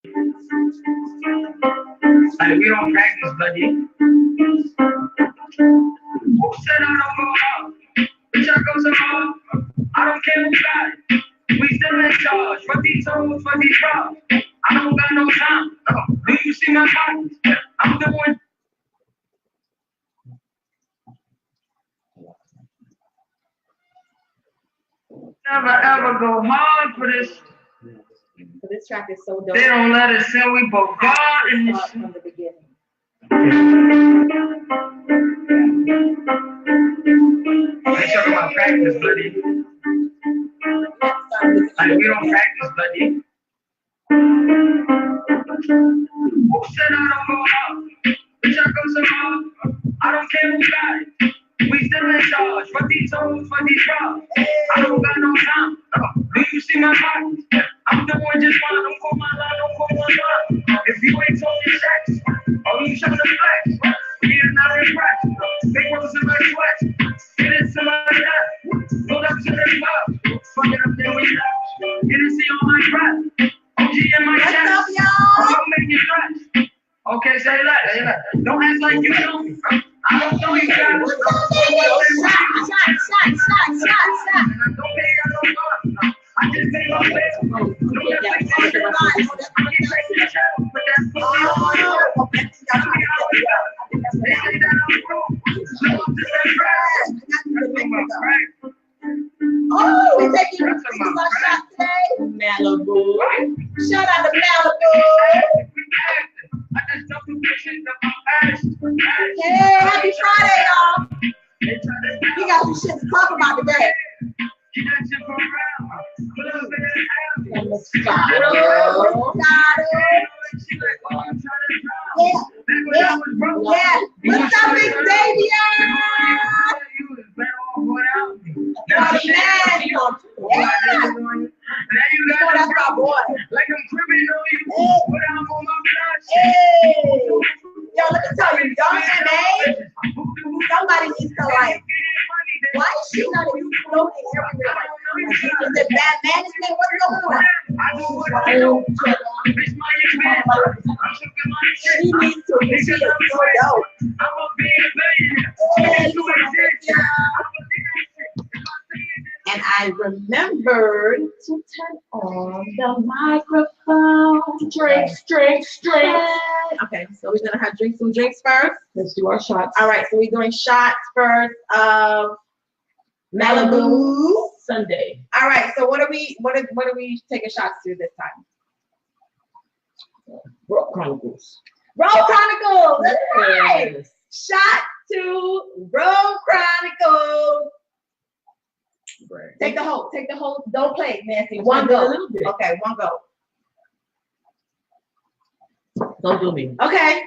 Like, we don't practice, buddy. Who said I don't go out? Bitch, I go so hard. I don't care who got it. We still in charge. Fuck these hoes, fuck these problems. I don't got no time. Do you see my pockets? I'm the one. Never ever go hard for this. This track is so dope. They don't let us in. We both God in this from the beginning. Let's talk about practice, buddy. Like, we don't practice, buddy. Who said I don't go out? Bitch, I go so hard. I don't care who got it. We still in charge. Fuck these hoes, fuck these problems. I don't got no time. Do you see my pockets? I'm the one just fine. Don't call my line, don't call my line. If you ain't told me sex, oh, you showing the flex. You're not impressed. Big rose in my sweat. Get into my death. Pull up to the club. Fuck it up, then we left. You didn't see all my breath. OG in my chest. What's up, y'all? I'm making you stretch. Okay, say less. Don't act like you know me. I don't know you guys. Shot. I just think I'm best. Oh, we're taking our shot today. Malibu. Shout out to Malibu. Hey, happy Friday, y'all. We got some shit to talk about today. Yeah. What's up, Big Xavier? That's my boy. Like I'm criminal, but I'm on my Hey. Yo, let me tell you, y'all somebody needs to like, why is she not floating everywhere? Is it bad management? What's going on? She needs to be so dope. And I remembered to turn on the microphone. Drinks. Okay, so we're gonna have some drinks first. Let's do our shots. All right, so we're doing shots first of Malibu Sunday. All right, so what are we taking shots to this time? Robe Chronicles. Robe Chronicles. That's right. Yes. Shot to Robe Chronicles. Right. Take the whole. Don't play, Nancy. One One go. go. A little bit. Okay, one go. Don't do me. Okay.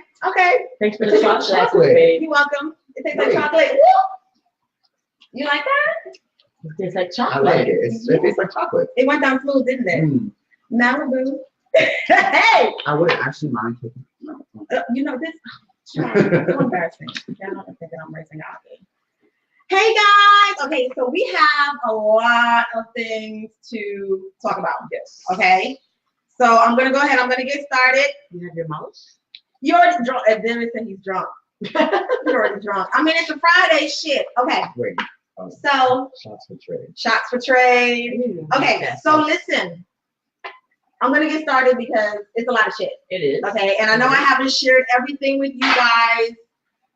Thanks for the chocolate, babe. You're welcome. It tastes like chocolate. You like that? It tastes like I chocolate. like it. It tastes like chocolate. It went down smooth, didn't it? Malibu. Hey! I wouldn't actually mind taking. You know this. So embarrassing. Y'all are thinking I'm racing out. Hey guys. Okay, so we have a lot of things to talk about. Yes. Okay. So I'm gonna go ahead. I'm gonna get started. You have your mouse? You already drunk. And then said he's drunk. You're already drunk. I mean, it's a Friday shit. Okay. Wait. So Shots for trade. shots for trade. Okay. So listen. I'm gonna get started because it's a lot of shit. It is. Okay, and I know I haven't shared everything with you guys.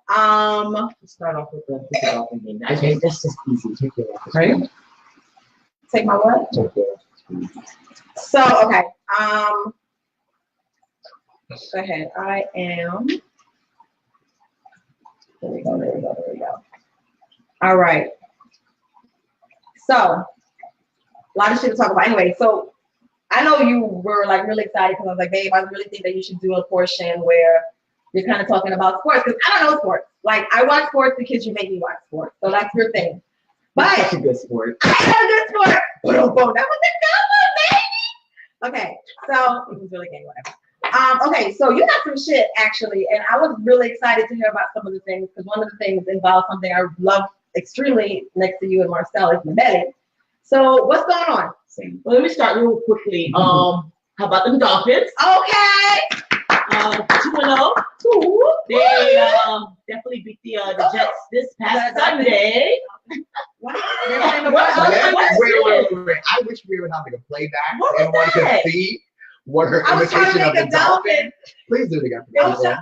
Let's start off with the pick it off again. Okay, that's just easy. Take your office. Right? Take my what? Take your office. So okay. Go ahead. I am. There we go. All right. So a lot of shit to talk about. Anyway, so I know you were like really excited because I was like, babe, I really think that you should do a portion where you're kind of talking about sports because I don't know sports. Like I watch sports because you make me watch sports, so that's your thing. But Such a good sport. I had a good sport. Boom, boom. That was a good one, baby. Okay, so it was really good, whatever. Okay, so you got some shit actually, and I was really excited to hear about some of the things because one of the things involves something I love extremely next to you and Marcel is the belly. So what's going on? Well, let me start real quickly. How about them Dolphins? Okay. 2-0. They definitely beat the Jets this past Sunday. What? What? Wait. I wish we would have like a playback What and was one could that? see what her I was trying to imitation of make the a dolphin. dolphin. Please do it again. It was just,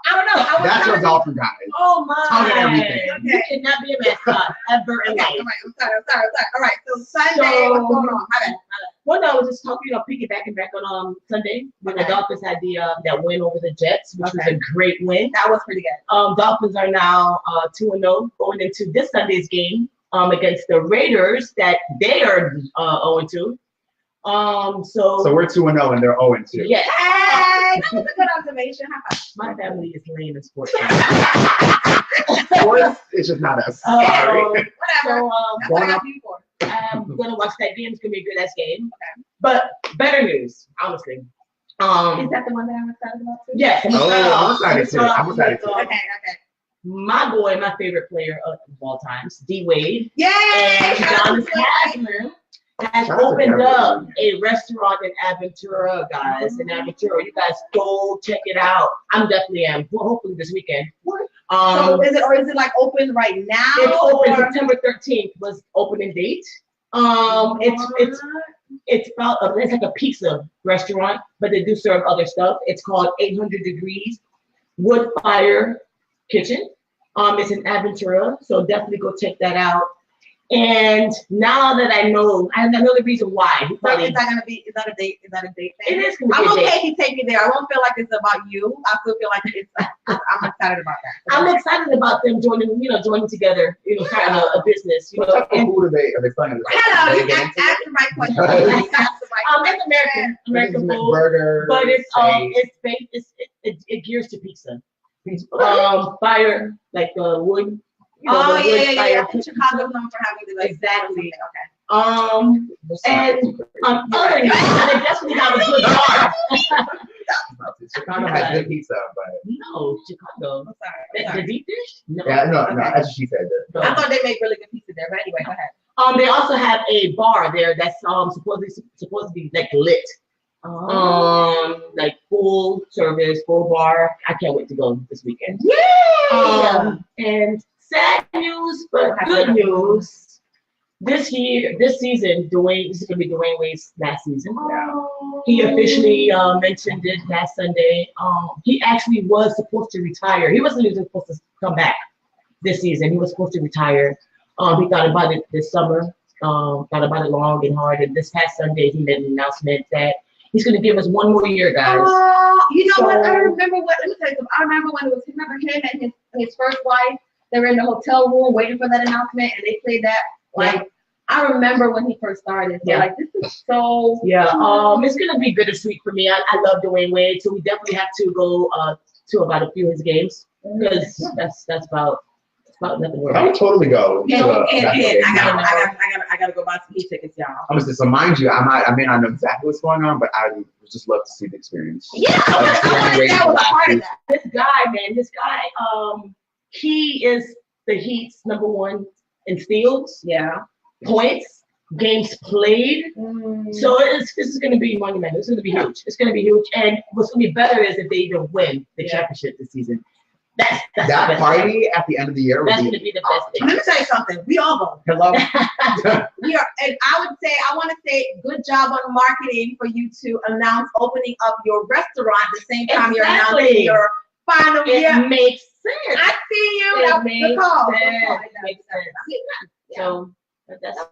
I don't know. I was That's your trying to- dolphin, guys. Oh my! Tell me everything. You cannot be a mascot ever in Okay, life. I'm sorry. All right, so Sunday, what's going on? My bad. Well, no, I was just talking, piggybacking back on Sunday when the Okay. Dolphins had that win over the Jets, which was Okay. a great win. That was pretty good. Dolphins are now 2-0 going into this Sunday's game against the Raiders that they are 0-2. So we're 2-0 and they're 0-2. Yes, Hey, that was a good observation. High five. my family is lame in sports. Sports, it's just not us. Sorry. Whatever. So That's what I got you for. I'm gonna watch that game. It's gonna be a good ass game. Okay. But better news, honestly. Is that the one that I'm excited about too? Yes. I'm excited too. I'm excited too. Okay. My boy, my favorite player of all times, D Wade, Yay! and Shout out Jonas to Blake. Hasler has Shout out to opened up everyone. a restaurant in Aventura, guys. In Aventura, you guys go check it out. I'm definitely am. Well, hopefully this weekend. So is it like open right now? It's open. or- September 13th was opening date. It's about it's like a pizza restaurant, but they do serve other stuff. It's called 800 Degrees Wood Fire Kitchen. It's in Aventura, so definitely go check that out. And now that I know the reason why. So is that gonna be? Is that a date? Is that a date thing? It is gonna be I'm a okay date. if you take me there. I won't feel like it's about you. I still feel like it's. I'm excited about that. I'm excited about them joining together, starting a business, What type of food are they selling? Hello, you asked the right question. You asked the right question. It's American food, Burger, but it's steak. based, it gears to pizza. Pizza. Fire, like the wood. Oh the wood yeah. fire I think Chicago's known for having the Exactly. Okay. And other than that, they definitely have a good bar. Chicago has good pizza, but No, Chicago. I'm sorry. The deep dish? No. yeah, no, Okay. that's what she said. I thought they made really good pizza there, but anyway, go ahead. They also have a bar there that's supposed to be like lit. Like full service, full bar. I can't wait to go this weekend. Yeah. And sad news, but good news. This season, this is gonna be Dwayne Wade's last season. He officially mentioned it last Sunday. He actually was supposed to retire. He wasn't even supposed to come back this season. He was supposed to retire. He thought about it this summer. Thought about it long and hard. And this past Sunday, he made an announcement that he's going to give us one more year, guys. You know what? I So- remember what. Let me tell you something. I remember when it was. Remember him and his first wife. They were in the hotel room waiting for that announcement, and they played that. Like I remember when he first started. So, Yeah. like this is so. Yeah. It's going to be bittersweet for me. I love Dwayne Wade, so we definitely have to go to about a few of his games because that's about nothing more. I would totally go. And, to a and, basketball game. I gotta go buy some e-tickets, y'all. I'm just so mind you, I may not know exactly what's going on, but I would just love to see the experience. Yeah, I want that was a part of that. This guy, he is the Heat's #1 in steals, Yeah. points, games played. So this is going to be monumental. It's going to be huge. It's going to be huge. And what's going to be better is if they even win the championship this season. That's the That best party at the end of the year That's would going to be be the best thing. Let me tell you something. We all go. hello. We are, and I want to say, good job on marketing for you to announce opening up your restaurant at the same time you're Exactly. announcing your final It year. makes sense. I see you. It That's makes the call. sense. Good call. It makes sense. Yeah. So that's Oh,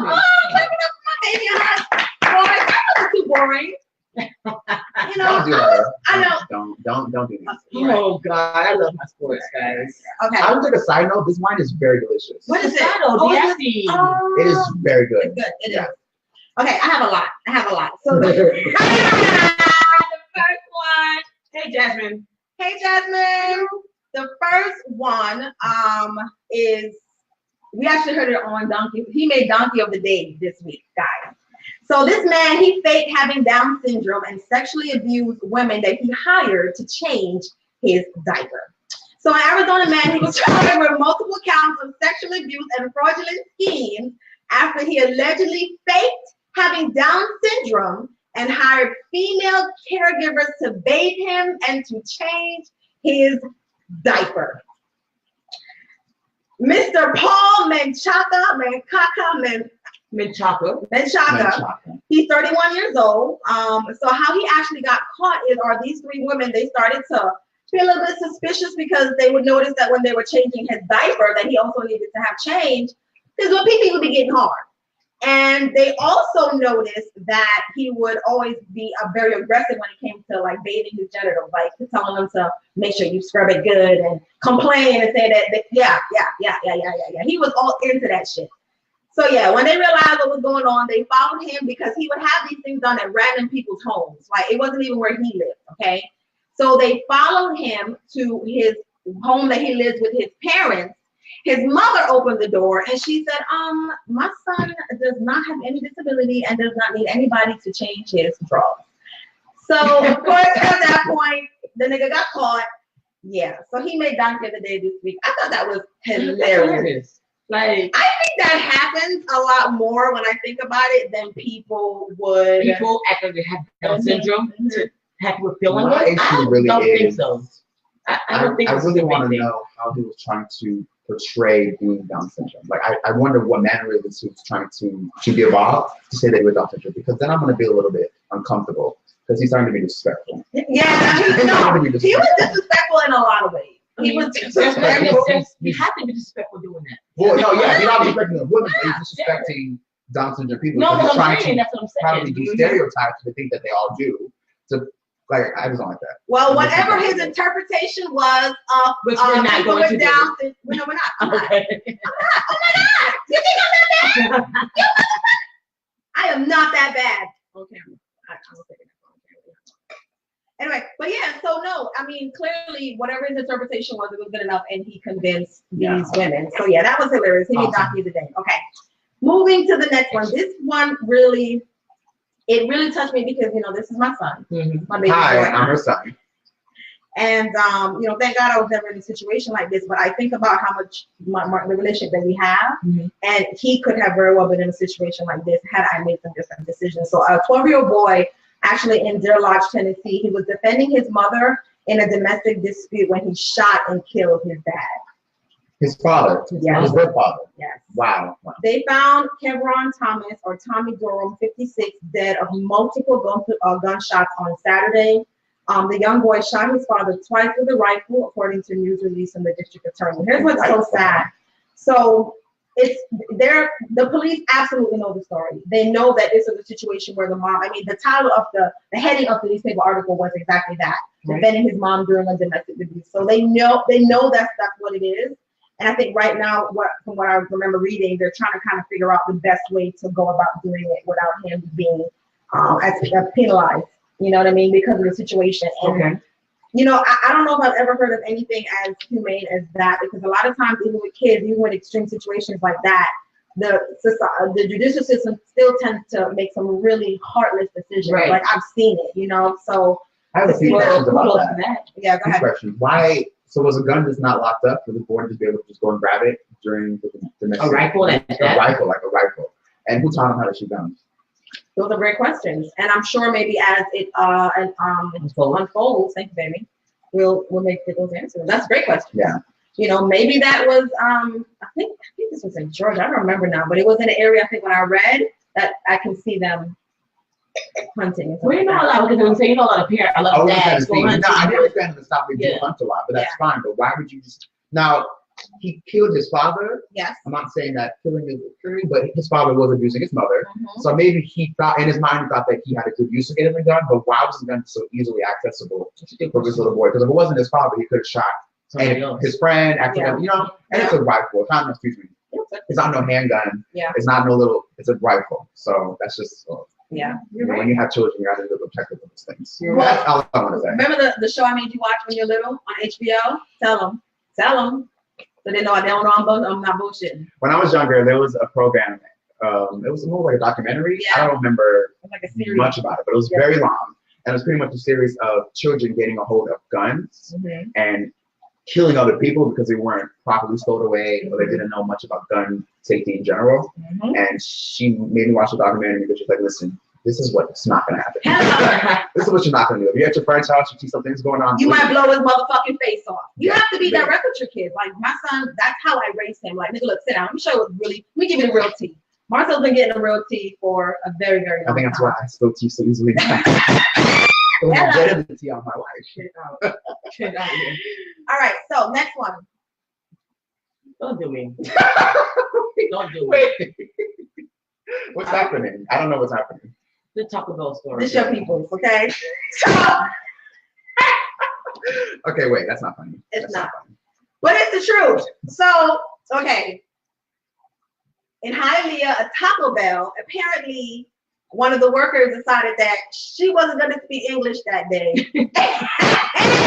my clap it up for my baby. Boy, that wasn't too boring. You know, Don't do her. I know. Don't do this. Oh God, I love my sports, guys. Okay. I would take a side note. This wine is very delicious. What is it? Saddle, Oh, the is Emmys. Oh, It is very it's good. good. It is. Yeah. Okay, I have a lot. So the first one. Hey, Jasmine. Hey, Jasmine. The first one is, we actually heard it on Donkey. He made Donkey of the Day this week, guys. So this man, he faked having Down syndrome and sexually abused women that he hired to change his diaper. So an Arizona man, he was charged with multiple counts of sexual abuse and fraudulent schemes after he allegedly faked having Down syndrome and hired female caregivers to bathe him and to change his diaper. Mr. Paul Menchaca. He's 31 years old. So how he actually got caught are these three women, they started to be a little bit suspicious because they would notice that when they were changing his diaper that he also needed to have change because when pee-pee would be getting hard. And they also noticed that he would always be very aggressive when it came to like bathing his genitals, like telling them to make sure you scrub it good and complain and say that yeah. He was all into that shit. So yeah, when they realized what was going on, they followed him because he would have these things done at random people's homes. Like it wasn't even where he lived, okay? So they followed him to his home that he lives with his parents. His mother opened the door and she said, my son does not have any disability and does not need anybody to change his drawers. So of course at that point, the nigga got caught. Yeah, so he made Donkey of the Day this week. I thought that was hilarious. Like, I think that happens a lot more when I think about it than people would. People actually have Down syndrome to have with feeling My it. issue I really don't think is- so. I don't think I it's really a want to big thing. know how he was trying to portray being Down syndrome. Like I wonder what mannerisms he was trying to give off to say that he was Down syndrome, because then I'm going to be a little bit uncomfortable because he's starting to be disrespectful. Yeah, he was disrespectful in a lot of ways. He was disrespectful. You have to be disrespectful doing that. Well, no, yeah, he's not disrespecting the women, but he's disrespecting Down syndrome people. No, because but he's I'm trying saying to that's what I'm probably saying. do stereotypes to think that they all do. So, like, I just don't like that. Well, whatever his interpretation was of Which we're not people going with to Down syndrome. No, we're not. I'm not. Okay. Oh my God! You think I'm that bad? I am not that bad. Okay, I will take it. Anyway, but yeah, so no, I mean, clearly, whatever his interpretation was, it was good enough, and he convinced these women. So yeah, that was hilarious. He made Donkey of the Day. Okay, moving to the next one. This one really touched me because this is my son. My baby Hi, boy. I'm her son. And thank God I was never in a situation like this. But I think about how much the relationship that we have, and he could have very well been in a situation like this had I made some different decisions. So a 12-year-old boy, actually in Deer Lodge, Tennessee, he was defending his mother in a domestic dispute when he shot and killed his dad. His father. Yeah. His birth father. Yes. Wow. They found Kevron Thomas, or Tommy Durham, 56, dead of multiple gunshots on Saturday. The young boy shot his father twice with a rifle, according to news release from the district attorney. Here's what's so sad. So the police absolutely know the story. They know that this is a situation where the mom, the title of the heading of the newspaper article was exactly that, defending his mom during a domestic abuse. So they know that's what it is. And I think right now, from what I remember reading, they're trying to kind of figure out the best way to go about doing it without him being penalized. You know what I mean? Because of the situation. And, I don't know if I've ever heard of anything as humane as that, because a lot of times, even with kids, even with extreme situations like that, the judicial system still tends to make some really heartless decisions. Right. Like I've seen it, So I have a few questions about that. Yeah, go ahead. Questions. Why? So was a gun just not locked up for the board to be able to just go and grab it during the domestic? A rifle like that? A rifle. And who taught him how to shoot guns? Those are great questions, and I'm sure maybe as it unfolds, thank you, baby, we'll get those answers. That's a great question. Yeah. Maybe that was I think this was in Georgia. I don't remember now, but it was in an area I think when I read that I can see them hunting. Well, a lot of kids say a lot of parents, a lot of dads go hunting. No, I understand the stop people hunt a lot, but that's fine. But why would you just now? He killed his father. Yes. I'm not saying that killing is killing, but his father was abusing his mother. So maybe he thought in his mind he thought that he had a good use of getting the gun, but why was the gun so easily accessible for this little boy? Because if it wasn't his father, he could have shot his friend, accidentally, and it's a rifle. It's not, it's not no handgun. Yeah. It's not no little, it's a rifle. So that's just, yeah. When you have children, you have to be protective of those things. Well, that's all I want to say. Remember the show I made you watch when you're little on HBO? Tell them. So they know I'm not bullshitting. When I was younger, there was a program. It was more like a documentary. Yeah. I don't remember Like a series. much about it, but it was very long. And it was pretty much a series of children getting a hold of guns and killing other people because they weren't properly stowed away or they didn't know much about gun safety in general. And she made me watch the documentary because she's like, listen, this is what's not gonna happen. Hello. This is what you're not gonna do. If you're at your friend's house, you see something's going on. You might blow his motherfucking face off. You Yeah. have to be direct with your kids. Like my son, that's how I raised him. Like, nigga, look, sit down. Let me show you what's really. Let me give you the real tea. Marcel's been getting the real tea for a very, very long time. I think that's why I spill tea so easily. It was better than the tea on my life. Shit out. Shit out here. All right, so next one. Don't do me. Don't do me. Wait. What's happening? I don't know what's happening. The Taco Bell story. This your people's, okay? Okay, wait, that's not funny. It's That's not. funny. But it's the truth. So, okay. In Hialeah, a Taco Bell, apparently one of the workers decided that she wasn't going to speak English that day.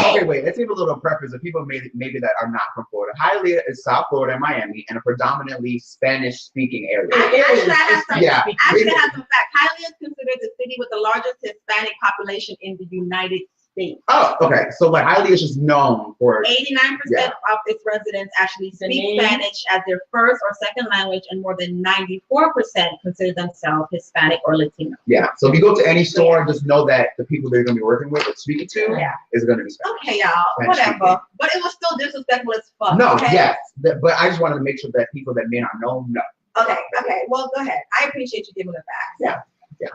Okay, wait, let's give a little preface of people maybe that are not from Florida. Hialeah is South Florida and Miami and a predominantly Spanish-speaking area. Actually, I have some, Yeah. actually, I have some facts. Hialeah is considered the city with the largest Hispanic population in the United States. Oh, okay. So like Hialeah is just known for 89% Yeah. of its residents actually The speak name? Spanish as their first or second language, and more than 94% consider themselves Hispanic or Latino. yeah. So if you go to any store, just know that the people they're gonna be working with or speaking to Yeah. is gonna be Spanish. Okay, y'all, Spanish whatever. speaking. But it was still disrespectful as fuck. No, okay? yes. But I just wanted to make sure that people that may not know know. Okay, well, go ahead. I appreciate you giving the facts. Yeah.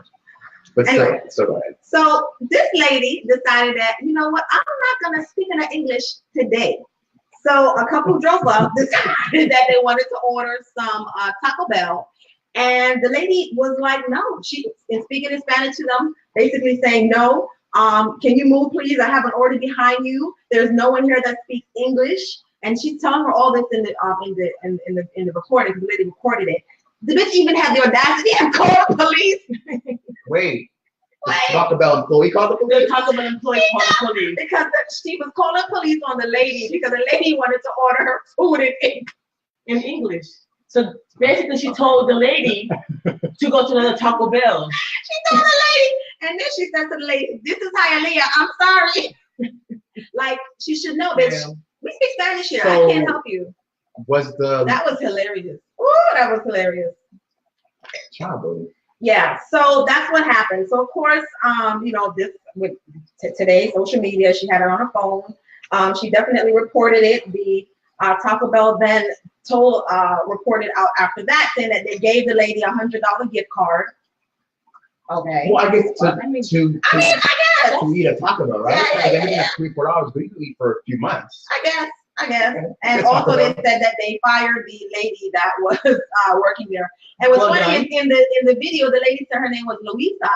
But Anyway. so go ahead. So this lady decided that, you know what, I'm not gonna speak in English today. So a couple drove up, decided that they wanted to order some Taco Bell. And the lady was like, no, she is speaking in Spanish to them, basically saying, no, can you move please? I have an order behind you. There's no one here that speaks English. And she's telling her all this in the recording, because the lady recorded it. The bitch even had the audacity and called the police. Wait. Wait. Taco Bell employee called the The police? Taco Bell employee called the police. Because she was calling police on the lady because the lady wanted to order her food In English. So basically, she told the lady to go to another Taco Bell. She told the lady, and then she said to the lady, "This is Hialeah. I'm sorry." Like, she should know that Yeah. we speak Spanish here. So- I can't help you. Was the That was hilarious. Ooh, that was hilarious. child Yeah, so that's what happened. So of course, you know, this with today's social media, she had it on her phone. She definitely reported it. The Taco Bell then reported out after that, saying that they gave the lady $100 gift card. Okay. Well, I guess Well, I mean, to I guess. to eat a Taco Bell, right? Yeah, Like, everything yeah. is $3-4, but you can eat for a few months. I guess. Okay. And Let's also talk they about- said that they fired the lady that was working there. And what's Well funny is in the video, the lady said her name was Luisa,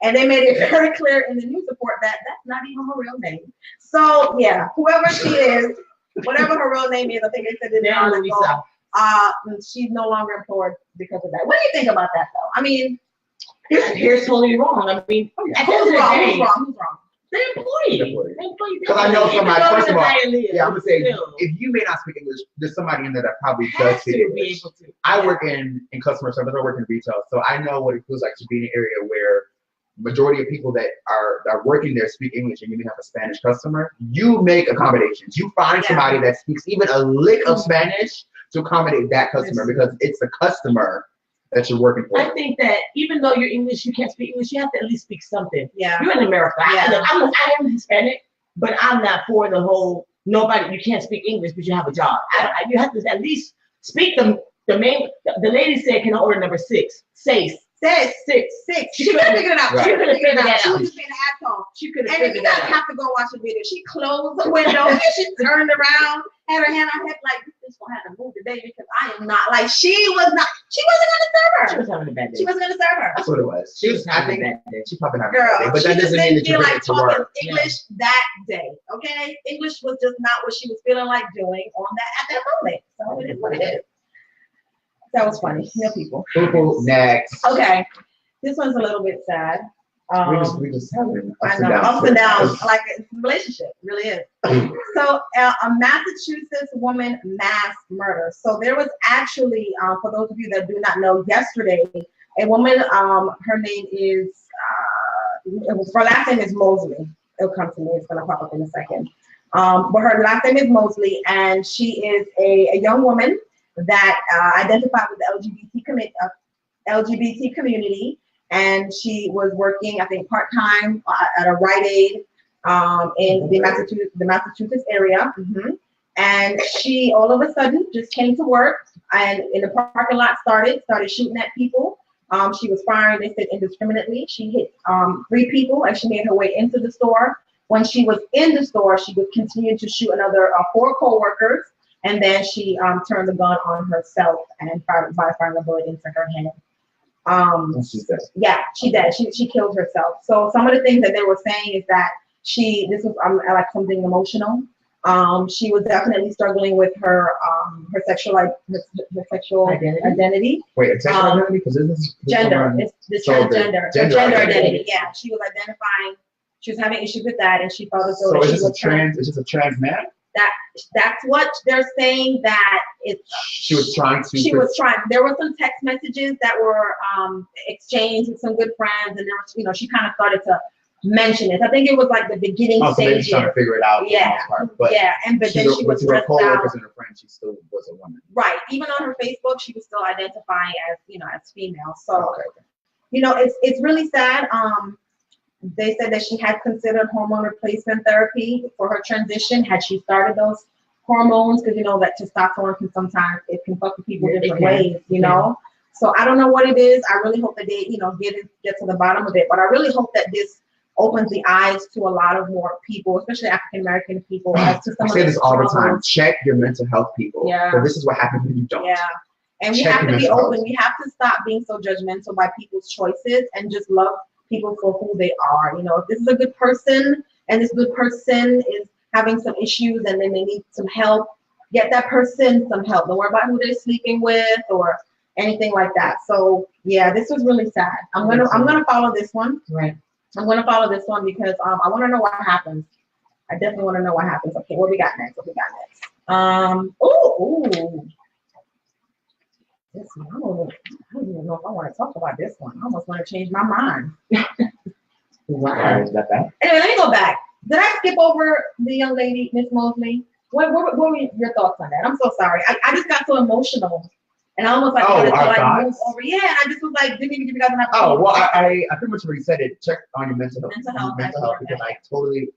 and they made it very clear in the news report that that's not even her real name. So yeah, whoever she is, whatever her real name is, I think they said in the Yeah, article, Luisa. she's no longer employed because of that. What do you think about that though? I mean, Here's totally wrong. I mean, at the end of who's the wrong? day, Who's wrong? Who's wrong? the employee. Employee. The employee. Because I know Even somebody, though first it's of all, Hialeah, yeah, I'm gonna say, still if you may not speak English, there's somebody in there that probably does has speak to be English. able to. I work in customer service, I work in retail, so I know what it feels like to be in an area where majority of people that are working there speak English, and you may have a Spanish customer. You make accommodations. You find Yeah. somebody that speaks even a lick of Spanish to accommodate that customer, because it's the customer that you're working for. I think that even though you're English, you can't speak English, you have to at least speak something. Yeah. You're in America. Yeah. I am Hispanic, but I'm not for the whole nobody. You can't speak English, but you have a job. You have to at least speak the main. The lady said, "Can I order number 6?" Say Six. 6. She could have figured it out. Right. She could have figured it out. That She out. was just being an asshole. She could have And then you figured guys that out. have to go watch the video. She closed the window and she turned around, had her hand on her hip like, this gonna have to move today because I am not like she wasn't gonna She serve her. was having a bad day. She wasn't gonna serve her. That's what it was. She was I having think a bad day. she probably having a Girl, bad day, but she that just doesn't mean didn't that you feel bring like it to talking work. English that day. Okay, English was just not what she was feeling like doing on that at that moment. So it is what it is. That was funny. Yeah, people. Poo-poo, next. Okay, this one's a little bit sad. We just having I know, ups and downs, like it's a relationship, it really is. So a Massachusetts woman mass murder. So there was actually, for those of you that do not know, yesterday, a woman, her name is, her last name is Mosley. It'll come to me, it's gonna pop up in a second. But her last name is Mosley, and she is a young woman that identified with the LGBT community. and she was working, I think, part-time at a Rite Aid in the Massachusetts area. And she all of a sudden just came to work and in the parking lot started shooting at people. She was firing, they said, indiscriminately. She hit 3 people as she made her way into the store. When she was in the store, she would continue to shoot another 4 co-workers, and then she turned the gun on herself and firing a bullet into her head. She's dead. Yeah, she did. She killed herself. So some of the things that they were saying is that this was like something emotional. She was definitely struggling with her sexual identity. Wait, a sexual identity? Because this gender. It's the transgender. Gender identity. Yeah, she was identifying. She was having issues with that, and she felt as though so she is this a trans man? That's what they're saying. That it's. She was trying to. She was trying. There were some text messages that were exchanged with some good friends, and there was, she kind of started to mention it. I think it was like the beginning stages. Trying to figure it out. Yeah, but then she was with her co-workers out. and her friends, she still was a woman. Right. Even on her Facebook, she was still identifying as as female. So it's really sad. They said that she had considered hormone replacement therapy for her transition. Had she started those hormones, because that testosterone can fuck with people different ways. So I don't know what it is. I really hope that they get to the bottom of it. But I really hope that this opens the eyes to a lot of more people, especially African American people. As to some I say this all the time. Check your mental health, people. Yeah. So this is what happens when you don't. Yeah. And we have to be open. We have to stop being so judgmental by people's choices and just love people for who they are. If this is a good person and this good person is having some issues and then they need some help, get that person some help. Don't worry about who they're sleeping with or anything like that. So yeah, this was really sad. I'm gonna follow this one. Right. I'm gonna follow this one because I want to know what happens. I definitely want to know what happens. Okay, what we got next? Ooh. This one, I don't even know if I want to talk about this one. I almost want to change my mind. Wow, is that bad? Anyway, let me go back. Did I skip over the young lady, Miss Mosley? What were your thoughts on that? I'm so sorry. I just got so emotional. And I almost wanted to move over. Yeah, and I just was like, didn't even give you guys enough. Oh, well, I pretty much already said it. Check on your mental health. Mental health, because I totally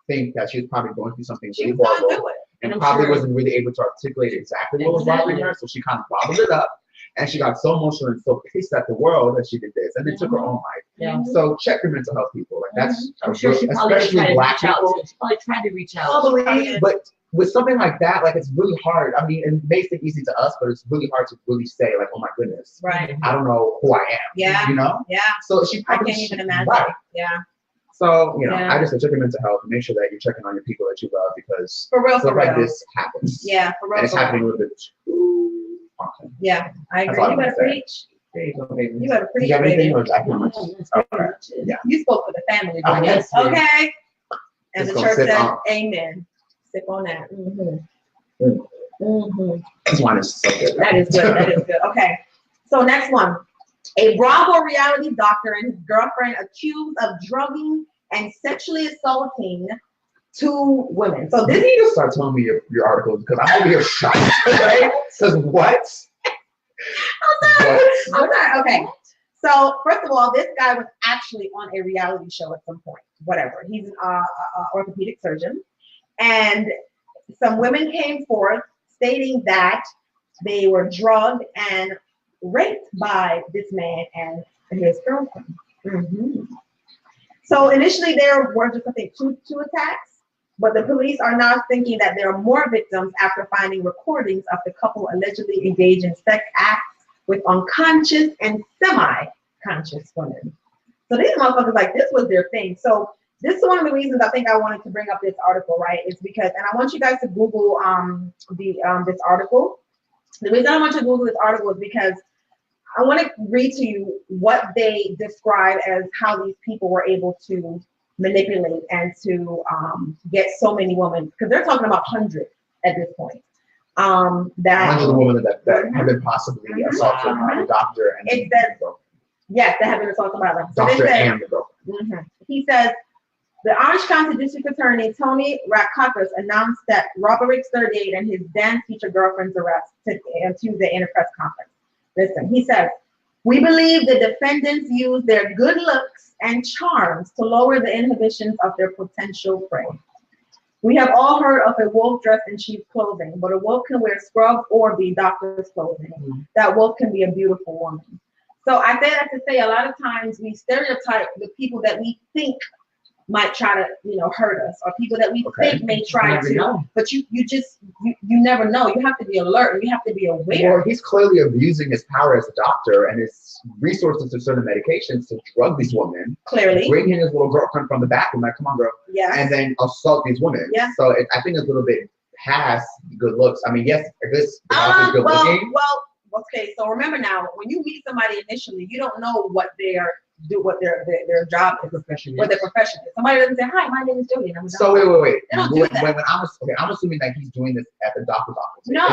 think that she was probably going through something She really was going horrible. through it. And probably wasn't really able to articulate exactly what was bothering her. So she kind of bottled it up. And she got so emotional and so pissed at the world that she did this. And it took her own life. Yeah. So check your mental health, people. Like that's I'm sure she probably especially Black people. She probably tried to reach out. Probably, but with something like that, like it's really hard. I mean, it makes it easy to us, but it's really hard to really say, like, oh my goodness, Right. I don't know who I am. Yeah. Yeah. So she I probably can't even imagine. Right. Yeah. So Yeah. I just say check your mental health and make sure that you're checking on your people that you love because For real, stuff for real. like this happens. Yeah, for real. And it's for real. happening a little bit too often. Yeah, I That's agree. all You I'm better gonna say. preach. There you go, baby. You better Do preach, you have anything baby. or is that pretty much? Okay. Yeah. You spoke for the family, Oh, baby. yes, yes. Okay. And Just the gonna church sip said, on- amen. Sip on that. This wine is so good. That is good. That is good. Okay. So next one. A Bravo reality doctor and his girlfriend accused of drugging and sexually assaulting 2 women. So You this need to start telling me your articles because I'm over here shocked. Okay? Because what? I'm sorry. Okay. So first of all, this guy was actually on a reality show at some point. Whatever. He's an orthopedic surgeon, and some women came forth stating that they were drugged and raped by this man and his girlfriend. So initially there were just, I think, two attacks, but the police are now thinking that there are more victims after finding recordings of the couple allegedly engaged in sex acts with unconscious and semi-conscious women. So these motherfuckers, like, this was their thing. So this is one of the reasons I think I wanted to bring up this article, right? Is because, and I want you guys to Google this article. The reason I want you to Google this article is because I want to read to you what they describe as how these people were able to manipulate and to get so many women, because they're talking about hundreds at this point. That Hundreds of women that have been possibly assaulted by the doctor and it says, yes, they have been assaulted by them. So doctor they said, and the girlfriend. He says, the Orange County District Attorney Tony Rackakis announced that Robert 38 and his dance teacher girlfriend's arrest on Tuesday in a press conference. Listen, he says, We believe the defendants used their good looks and charms to lower the inhibitions of their potential prey. We have all heard of a wolf dressed in sheep's clothing, but a wolf can wear scrubs or be doctor's clothing. That wolf can be a beautiful woman. So I say that to say a lot of times we stereotype the people that we think might try to, hurt us, or people that we think may try to. But you never know. You have to be alert, and you have to be aware. Well, he's clearly abusing his power as a doctor and his resources to certain medications to drug these women. Clearly. Bring in his little girlfriend from the backroom, like, come on, girl. Yeah. And then assault these women. Yeah. So I think it's a little bit past good looks. I mean, yes, if this is good looking. Well, okay. So remember now, when you meet somebody initially, you don't know what their job is, what their profession is. Somebody doesn't say, "Hi, my name is Jody." And I'm so wait. They don't do that. I'm assuming that he's doing this at the doctor's office. No.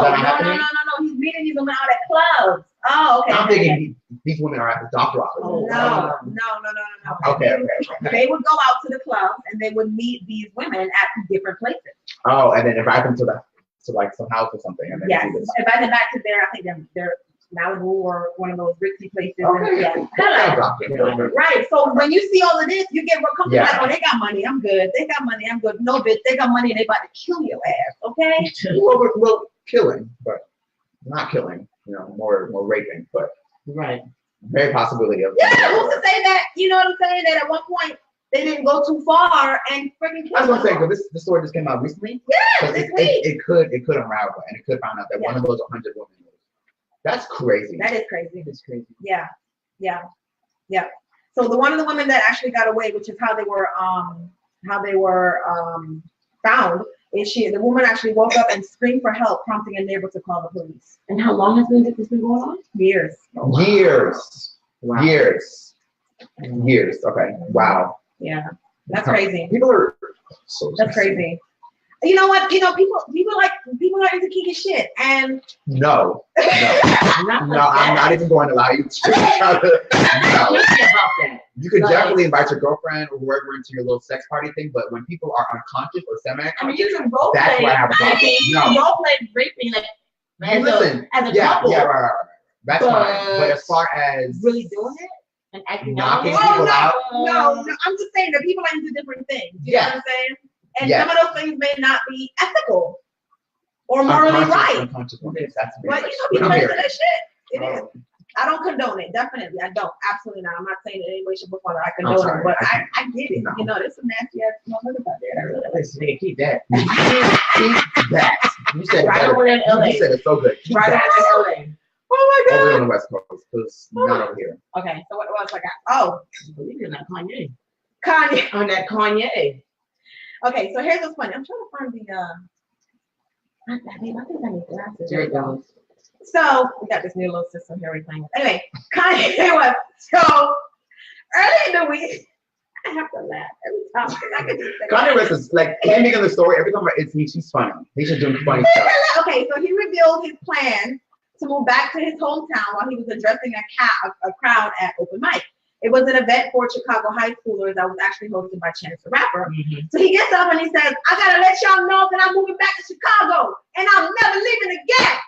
He's meeting these women out at clubs. Oh, okay. I'm thinking these women are at the doctor's office. Oh, no. Okay. They would go out to the clubs and they would meet these women at different places. Oh, and then invite them to like some house or something. And then invite them back to I think they're Malibu or one of those ritzy places. Okay. Right. So when you see all of this, you get real comfortable. Like, oh, they got money. I'm good. They got money. I'm good. No, bitch. They got money and they about to kill your ass. Okay. Well, killing, but not killing. More raping, but very possibility of. Yeah. Who's to say that? You know what I'm saying? That at one point they didn't go too far and freaking kill. I was gonna say, because this story just came out recently. Yeah, this week. It could unravel, and it could find out that one of those 100 women. That's crazy. That is crazy. It's crazy. Yeah. So one of the women that actually got away, which is how they were found, is the woman actually woke up and screamed for help, prompting a neighbor to call the police. And how long has this been going on? Years. Oh, wow. Years. Wow. Years. Okay. Wow. Yeah. That's crazy. People are so. That's crazy. You know what? People are into kinky shit, and no, I'm not even going to allow you to try to. No. About that. You could definitely invite your girlfriend or whoever into your little sex party thing, but when people are unconscious or semi-unconscious, you can role that's play. why I have a problem. No. Role play raping Listen, as a couple. Yeah, right. That's fine. But as far as really doing it and acting knocking people out, no. I'm just saying that people are into different things. You know what I'm saying? And some of those things may not be ethical or morally right. Unconscious. But people are into that shit. It is. I don't condone it. Definitely, I don't. Absolutely not. I'm not saying in any way, shape, or form that I condone it, but I get it. No. There's some nasty ass motherfuckers out there. I really like. Keep that. Keep that. You said right over in LA. You said it so good. Keep right that. over in LA. Oh my God. Over on the West Coast, because not over here. Okay, so what else I got? Oh, believe it or not, Kanye. On that Kanye. Okay, so here's what's funny. I'm trying to find the I think I need glasses. There it goes. So we got this new little system here we're playing with. Anyway, Kanye West. So early in the week, I have to laugh every time. Kanye West is like ending of the story. Every time he's funny. He should do funny stuff. Okay, so he revealed his plan to move back to his hometown while he was addressing a crowd at open mic. It was an event for Chicago high schoolers that was actually hosted by Chance the Rapper. Mm-hmm. So he gets up and he says, I gotta let y'all know that I'm moving back to Chicago and I'm never leaving again.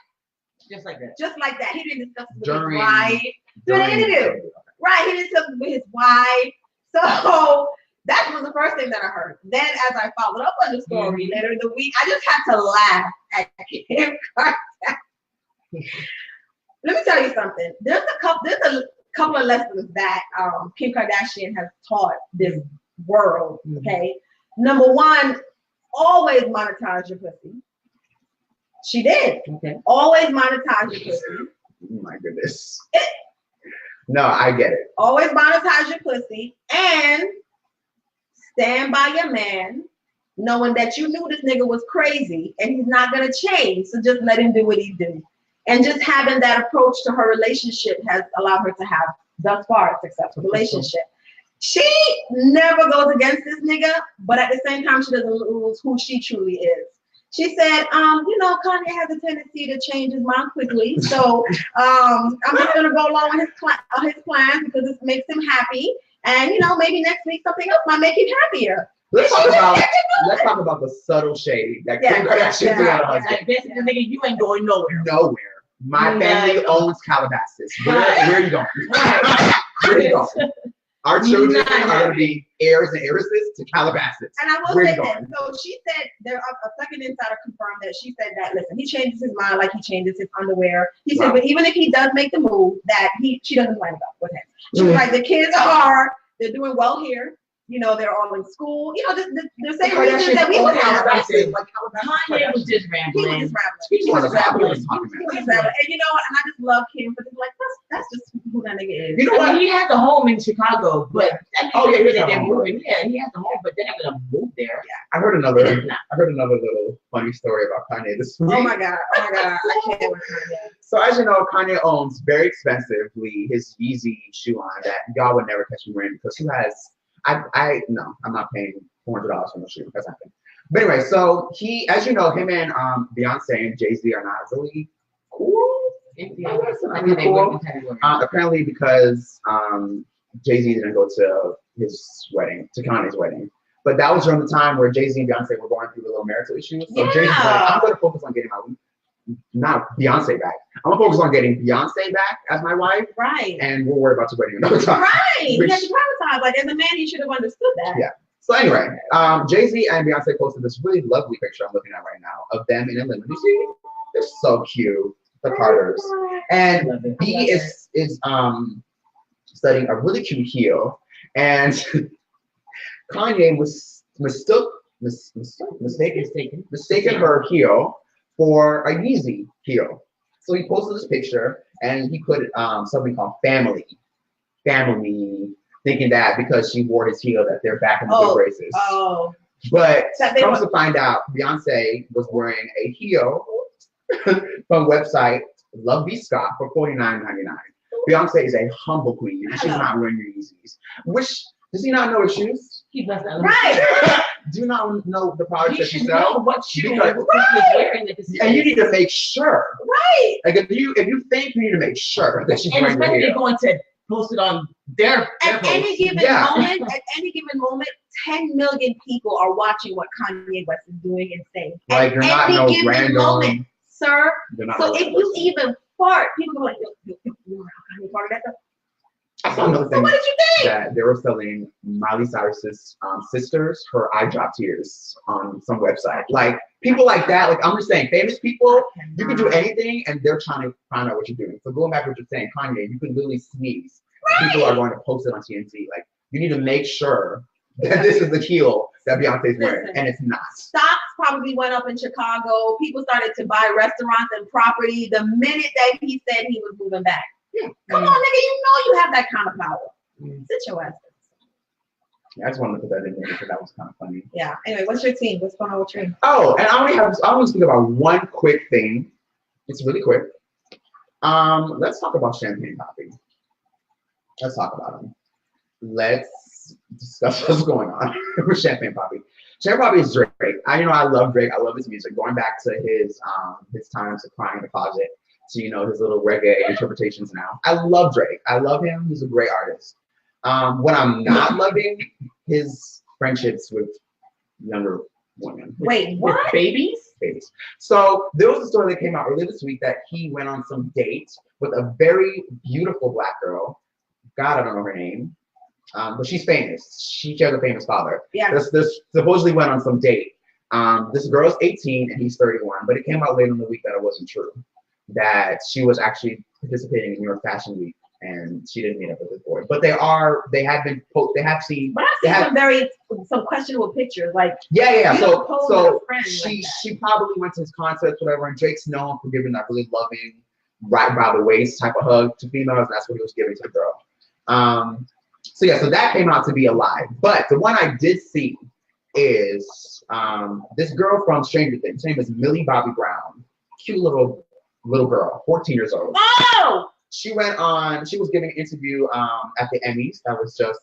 Just like that. Just like that. He didn't discuss it with his wife. During the interview. Right, he didn't discuss it with his wife. So that was the first thing that I heard. Then as I followed up on the story later in the week, I just had to laugh at Kim Kardashian. Let me tell you something. There's a couple of lessons that Kim Kardashian has taught this world, okay? Number one, always monetize your pussy. She did. Okay. Always monetize your pussy. Oh my goodness. No, I get it. Always monetize your pussy and stand by your man, knowing that you knew this nigga was crazy and he's not gonna change. So just let him do what he do. And just having that approach to her relationship has allowed her to have thus far a successful relationship. She never goes against this nigga, but at the same time, she doesn't lose who she truly is. She said, Kanye has a tendency to change his mind quickly. So I'm just going to go along with his plans because it makes him happy. And, maybe next week something else might make him happier. Let's talk about the subtle shade that Kim Kardashian threw out of husband. Basically, nigga, you ain't going nowhere. Nowhere. My family owns Calabasas. Where are you going? Where are you going? Our children are going to be heirs and heiresses to Calabasas. And I will Where say you this. going? So she said, a second insider confirmed that she said that, listen, he changes his mind like he changes his underwear. He said, but even if he does make the move, that she doesn't plan to go with him. She was like, the kids they're doing well here. You know, they're all in school. You know, the same reasons that we would have. Kanye was just rambling. He was rambling. And you know what? And I just love Kim, but like that's just who that nigga is. You know what? He has a home in Chicago, but they're moving. Yeah, he has a home, but they're not gonna move there. I heard another little funny story about Kanye this week. Oh my god, I can't with Kanye. So as you know, Kanye owns very expensively his Yeezy shoe line that y'all would never catch me wearing because who has no, I'm not paying $400 for no shoe. That's nothing. But anyway, so he, as you know, him and Beyonce and Jay-Z are not really cool. Apparently because Jay-Z didn't go to his wedding, to Kanye's wedding. But that was during the time where Jay-Z and Beyonce were going through the little marital issues. So Jay-Z's like, I'm going to focus on getting not Beyonce back. I'm going to focus on getting Beyonce back as my wife. Right. And we'll worry about your wedding another time. Right. He had to prioritize. Like, as a man, he should have understood that. Yeah. So anyway, Jay-Z and Beyonce posted this really lovely picture I'm looking at right now of them in a limo. You see? They're so cute. The Carters. And B is studying a really cute heel. And Kanye was mistaken her heel for a Yeezy heel. So he posted this picture and he put something called family, thinking that because she wore his heel that they're back in the good graces. Oh. But comes to find out, Beyonce was wearing a heel from website Love B Scott for $49.99. Beyonce is a humble queen and she's not wearing your Yeezys. Which does he not know her shoes? He does not know. Right. Do you not know the products that she should sells? know what shoe he's wearing. And you need to make sure. Right. Like if you think, you need to make sure that she's wearing your heel. They're going to post it on their at any given moment. At any given moment, 10 million people are watching what Kanye West is doing and saying. Like you're not no random moment, sir. So if you person. even fart, people go like, you Kanye farted at them. I saw another thing. So what did you think? That they were selling Miley Cyrus's sisters her eye drop tears on some website. Like people like that. Like I'm just saying, famous people, you can do anything, and they're trying to find out what you're doing. So going back to what you're saying, Kanye, you can literally sneeze. Right. People are going to post it on TNT. Like you need to make sure that this is the heel that Beyonce's wearing, and it's not. Stocks probably went up in Chicago. People started to buy restaurants and property the minute that he said he was moving back. Yeah. Come on, nigga, you know you have that kind of power. Sit your ass. Yeah, I just wanted to put that in there because that was kind of funny. Yeah. Anyway, what's your team? What's going on with your team? Oh, and I want to speak about one quick thing. It's really quick. Let's talk about Champagne Poppy. Let's talk about him. Let's discuss what's going on with Champagne Poppy. Champagne Poppy is Drake. I love Drake. I love his music. Going back to his times of crying in the closet. To his little reggae interpretations now. I love Drake. I love him. He's a great artist. When I'm not loving his friendships with younger women. Wait, what? With babies? Babies. So there was a story that came out earlier this week that he went on some date with a very beautiful black girl. God, I don't know her name. But she's famous. She has a famous father. Yeah. This supposedly went on some date. This girl's 18 and he's 31, but it came out later in the week that it wasn't true. That she was actually participating in New York Fashion Week and she didn't meet up with this boy. But they have seen. But I've seen some questionable pictures. Like So she probably went to his concerts, whatever. And Drake's known for giving that really loving, right by the waist type of hug to females. And that's what he was giving to the girl. So that came out to be a lie. But the one I did see is this girl from Stranger Things. Her name is Millie Bobby Brown. Cute little girl, 14 years old. Oh! She was giving an interview at the Emmys. That was just,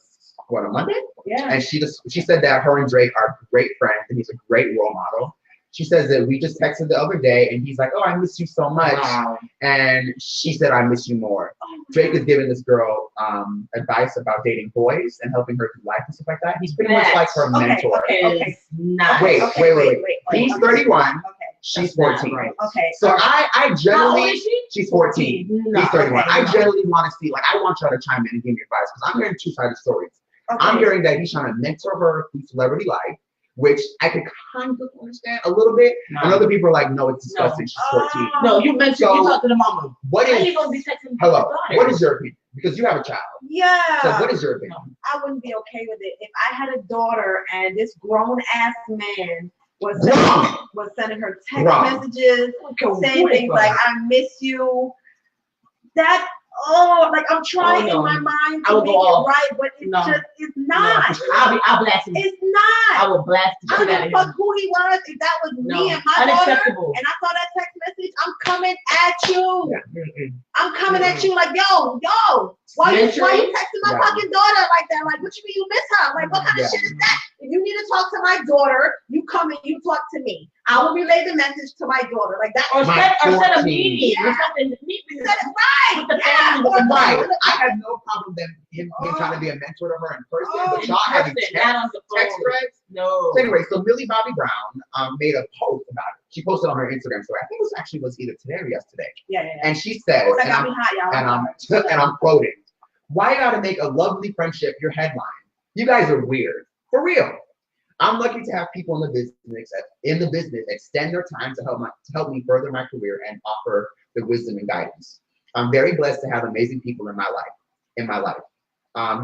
on Monday? Yeah. And she said that her and Drake are great friends and he's a great role model. She says that we just texted the other day and he's like, oh, I miss you so much. Wow. And she said, I miss you more. Drake is giving this girl advice about dating boys and helping her through life and stuff like that. He's pretty much like her mentor. Okay. Wait. He's 31. Okay. She's 14. Right. Okay. So I generally. How old is she? She's 14. No, He's 31. okay, I no. generally want to see, like, I want y'all to chime in and give me advice because I'm hearing two-sided stories. Okay. I'm hearing that he's trying to mentor her through celebrity life, which I could kind of understand a little bit. And other people are like, no, it's disgusting. She's 14. No, you mentioned So, you talk to the mama. What How is, you gonna be texting hello, your daughter? what is your opinion? Because you have a child. Yeah. So what is your opinion? I wouldn't be okay with it if I had a daughter and this grown ass man was sending her text messages, saying things like "I miss you." That like I'm trying in my mind to make it right, but it's not. I'll blast him. It's not. I will blast the I shit don't out give of a him. fuck who he was. If that was me and my Unacceptable. daughter, and I saw that text message, I'm coming at you. Yeah. I'm coming at you like, yo, why you texting my fucking daughter like that? Like, what you mean you miss her? Like, what kind of shit is that? If you need to talk to my daughter, you come and you talk to me. I will relay the message to my daughter. Like that. Or set a meeting. Yeah. Or something. Set it right. Yeah. Right. I have no problem with him trying to be a mentor to her in person, but y'all having text threads. No. So anyway, so Millie Bobby Brown made a post about it. She posted on her Instagram story. I think it was either today or yesterday. Yeah. And she says, that got me hot, y'all. and I'm quoting, "Why gotta make a lovely friendship your headline? You guys are weird. For real. I'm lucky to have people in the business extend their time to help me further my career and offer the wisdom and guidance. I'm very blessed to have amazing people in my life.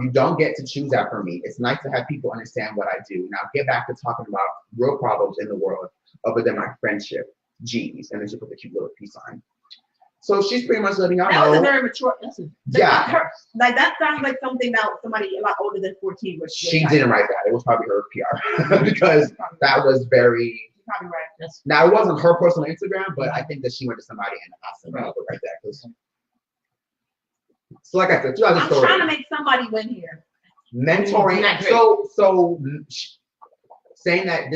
You don't get to choose that for me. It's nice to have people understand what I do. Now get back to talking about real problems in the world other than my friendship. Geez." And then she put the cute little peace sign. So she's pretty much letting y'all know. That was a very mature. Yeah. Like that sounds like something that somebody a lot older than 14 would. She didn't write that. It was probably her PR because that was very. You're probably right. Now it wasn't her personal Instagram, but I think that she went to somebody and asked them to write that. So like I said, I'm trying to make somebody win here. Mentoring. So saying that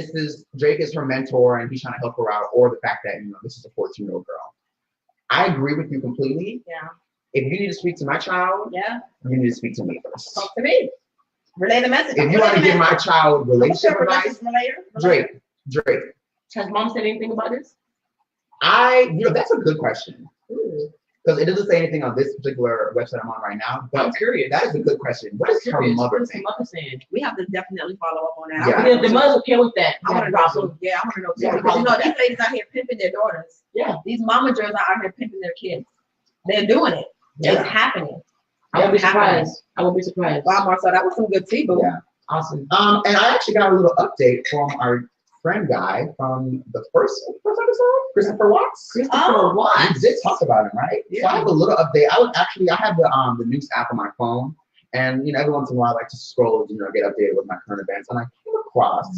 Drake is her mentor and he's trying to help her out, or the fact that this is a 14-year-old girl. I agree with you completely. Yeah. If you need to speak to my child, you need to speak to me first. Talk to me. Relay the message. If you want to give my child relationship advice, Drake. Has mom said anything about this? That's a good question. Because it doesn't say anything on this particular website I'm on right now. But I'm curious. That is a good question. What is her mother saying? We have to definitely follow up on that. Yeah. The mother's okay with that. I want to know too. Yeah, I want to know too. Because these ladies out here pimping their daughters. Yeah. These momagers are out here pimping their kids. They're doing it. Yeah. It's happening. I won't be surprised. Wow, Marcel, that was some good tea, boo. Yeah. Awesome. And I actually got a little update from our friend guy from the first episode, Christopher Watts. Oh. Christopher Watts. We did talk about him, right? Yeah. So I have a little update. I have the news app on my phone, and every once in a while I like to scroll, get updated with my current events, and I came across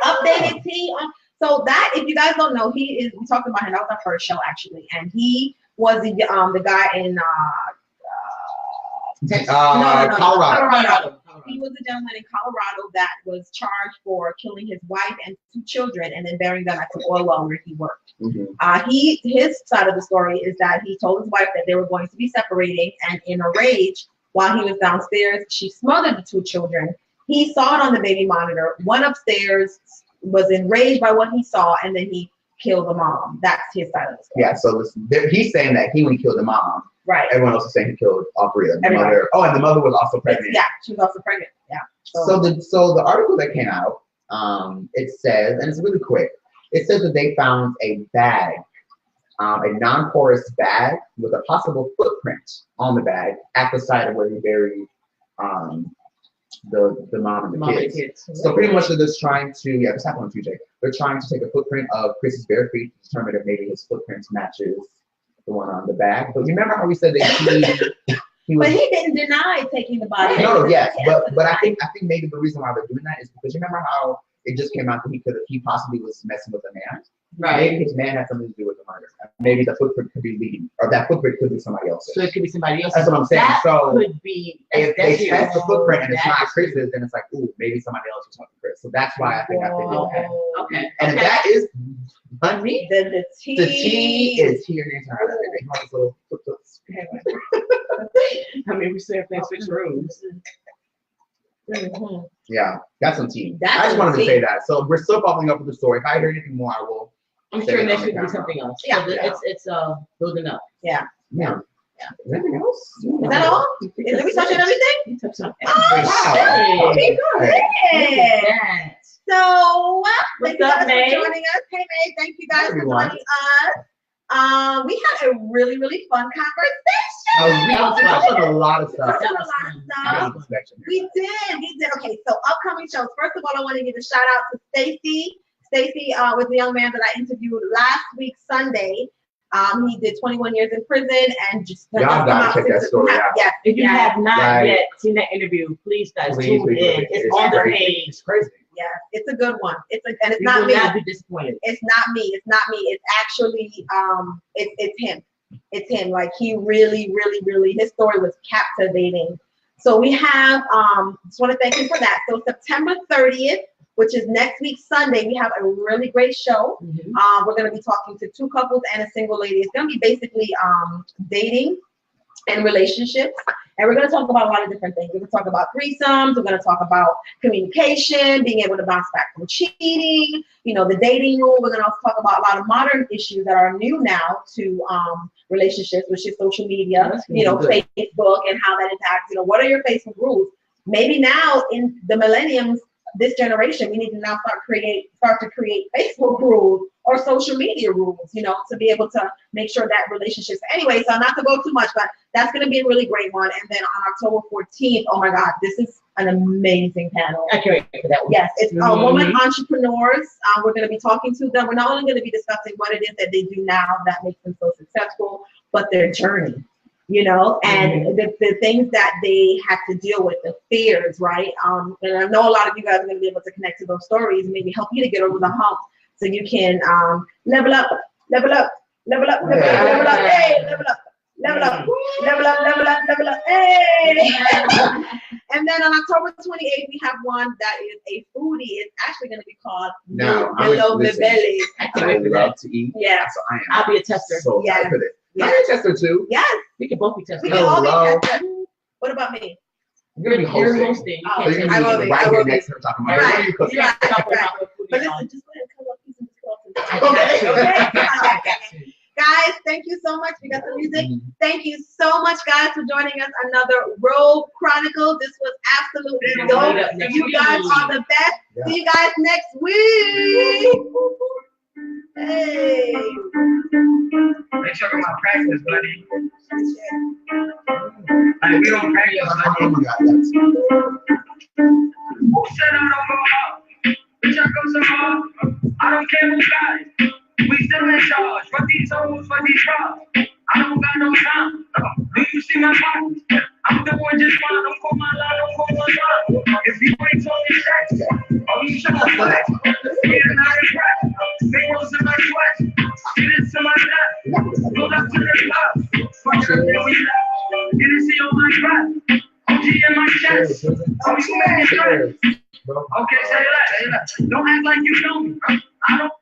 Updated tea on. So that, if you guys don't know, we talked about him. That was our first show actually, and he was the guy in Colorado. He was a gentleman in Colorado that was charged for killing his wife and 2 children and then burying them at the oil well where he worked. Mm-hmm. His side of the story is that he told his wife that they were going to be separating, and in a rage, while he was downstairs, she smothered the 2 children. He saw it on the baby monitor, went upstairs, was enraged by what he saw, and then he killed the mom. That's his side of the story. Yeah, so he's saying that when he killed the mom, right. Everyone else is saying he killed all 3 of them. And the mother was also pregnant. Yeah, she was also pregnant. Yeah. So the article that came out, it says, and it's really quick, it says that they found a bag, a non-porous bag with a possible footprint on the bag at the site of where he buried the mom and the kids. So pretty much they're just trying to, this happened on Tuesday, they're trying to take a footprint of Chris's bare feet to determine if maybe his footprint matches the one on the bag. But you remember how we said that he was, but he didn't deny taking the body. No, yes, but I think maybe the reason why they're doing that is because you remember how it just came out that he possibly was messing with a man. Right. Maybe his man had something to do with the murder. Maybe the footprint could be leading, or that footprint could be somebody else's. So it could be somebody else. That's what I'm saying. That so could be. If they test the footprint and it's not Chris's, then it's like, ooh, maybe somebody else was talking Chris. So that's why I think I think Okay. And that is honey. The tea. The tea is here in little. I mean, we said they switch rooms. Yeah, that's some tea. That's I just wanted tea. to say that. So we're still following up with the story. If I hear anything more, I will I'm sure next week will be something else. Yeah. So it's building up. Yeah. Yeah. Is there anything else? Is that all? Did we touch on everything? You touched on Oh, everything. okay, good. Yeah. So, What's thank you up, guys May? for joining us. Hey, May, thank you guys for Everyone. joining us. We had a really, really fun conversation. We touched on a lot of We stuff. touched on a lot of stuff. We did. Okay, so upcoming shows. First of all, I want to give a shout out to Stacy. Stacy was the young man that I interviewed last week, Sunday. He did 21 years in prison and just Y'all gotta check that story out. Yes, If you have not Right. yet seen that interview, please guys Please, tune please, in. please. It's on the crazy. page. It's crazy. yes, it's a good one. And it's You not will me. not be disappointed. It's not me. It's not me. It's actually it's him. It's him. Like he really, really, really. His story was captivating. So we have just want to thank you for that. So September 30th, which is next week Sunday, we have a really great show. Mhm. We're going to be talking to two couples and a single lady. It's going to be basically dating and relationships. And we're going to talk about a lot of different things. We're going to talk about threesomes. We're going to talk about communication, being able to bounce back from cheating, the dating rule. We're going to also talk about a lot of modern issues that are new now to relationships, which is social media, That's really good. Facebook and how that impacts, what are your Facebook rules? Maybe now in the millenniums, this generation, we need to now start to create Facebook rules or social media rules, to be able to make sure that relationships. Anyway, so not to go too much, but that's going to be a really great one. And then on October 14th, oh my God, this is an amazing panel. I can't wait for that one. Yes, it's women entrepreneurs. We're going to be talking to them. We're not only going to be discussing what it is that they do now that makes them so successful, but their journey. And the things that they had to deal with, the fears, right? And I know a lot of you guys are going to be able to connect to those stories and maybe help you to get over the hump so you can level up, hey, level up, hey. And then on October 28th, we have one that is a foodie. It's actually going to be called Hello Belly. I love to eat. Yeah. So I am. I'll be a tester. So Yeah. excited for this. Yeah. I'm a tester too. Yes, We can both be testers. we can all Hello. be tested. What about me? You're gonna be You're hosting. hosting. You Oh, can't So you're test I gonna will be be. right I here will be. next to her talking about Right. what are you cooking? You have to talk Right. about what food But you're listen, on. just go ahead and cut off pieces of I Okay. got you. Okay. Guys, thank you so much. We got the music. Thank you so much, guys, for joining us. Another Robe Chronicles. This was absolutely Yeah, dope. meet up next You guys week. are the best. Yeah. See you guys next week. Hey. They talking about practice, buddy. Like, we don't practice, Oh buddy. my God, yes. Who said I don't go out? Bitch, I go so hard. I don't care who got it. We still in charge. Fuck these hoes, fuck these cars. I don't got no time. Do you see my pockets? I'm doing just fine. Don't call my line, don't call my line. If you ain't talking shit, oh, you shut the fuck up. Get not impressed. Fingers in my sweat. Get into my death. Go up to the top. Fuck it up, then we left. Get to see on my back. OG in my chest. Oh, you make it straight. Okay, say that. Don't act like you know me. I don't.